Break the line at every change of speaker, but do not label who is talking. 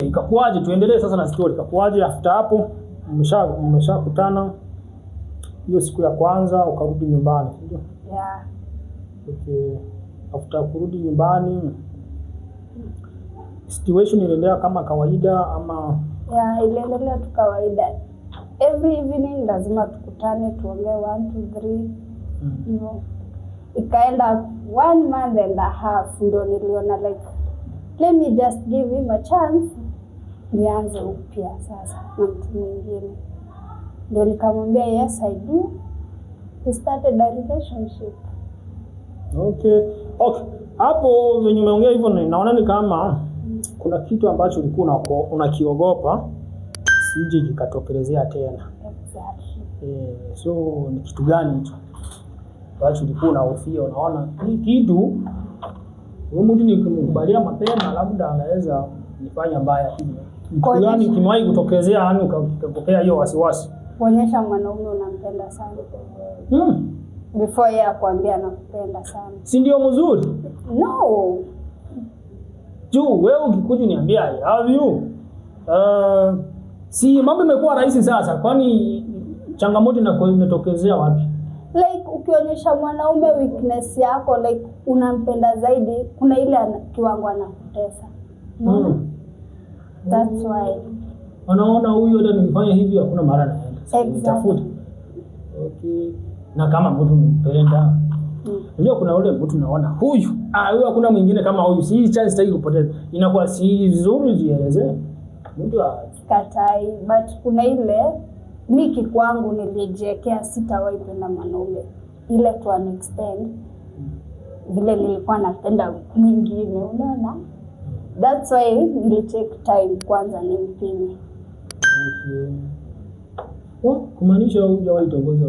ikakuaje? Tuendelee sasa na story. Ikakuaje after hapo? Mmeshakutana hiyo siku ya kwanza ukarudi nyumbani, ndio?
Yeah.
Okay. After kurudi nyumbani situation iliendelea kama kawaida ama?
Yeah, iliendelea tu kawaida. Every evening lazima tukutane tuongee 1 2 3. Hivyo. Ikaenda 1 month and a half ndio niliona like let me just give him a chance nianze upya sasa na mtu mwingine. Ndio nikamwambia yes I do. We started a relationship.
Okay. Hapo venye umeongea hivyo naona ni kama kuna kitu ambacho ulikuwa unakiogopa sije kikatokelezea tena.
Exactly.
So ni kitu gani hicho? Ambacho ulikuwa unahofia, unaona hii kitu wewe mtu nikimkubalia mapema labda anaweza nifanya mbaya hivi. Kitu gani kimewahi kutokezea yani ukapokea hiyo wasiwasi?
Kuonyesha mwanaume unampenda sana. Before yeye akwambia nakupenda sana.
Si ndio mzuri?
No.
Juu wewe ukikuja niambia I love you. Si mambo imekuwa rahisi sasa, kwani changamoto inatokezea wapi? Like
ukionyesha mwanaume weakness yako like unampenda zaidi, kuna ile kiwango anakutesa. That's why.
Anaona huyu hata nikifanya hivi hakuna mara naenda. Nitafuta. Okay. Na kama mtu mpenda. Unajua kuna ule mtu naona huyu hakuna mwingine kama huyu, si chance sitaki kupoteza. Inakuwa si vizuri jieleze. Mtu
katai, but kuna ile miki kwangu nilijiwekea sitawahi penda mwanaume ile to an extent vile nilikuwa napenda mwingine, unaona? That's why nilicheke time kwanza nimpime.
Okay. Kumaanisha hujawahi tongoza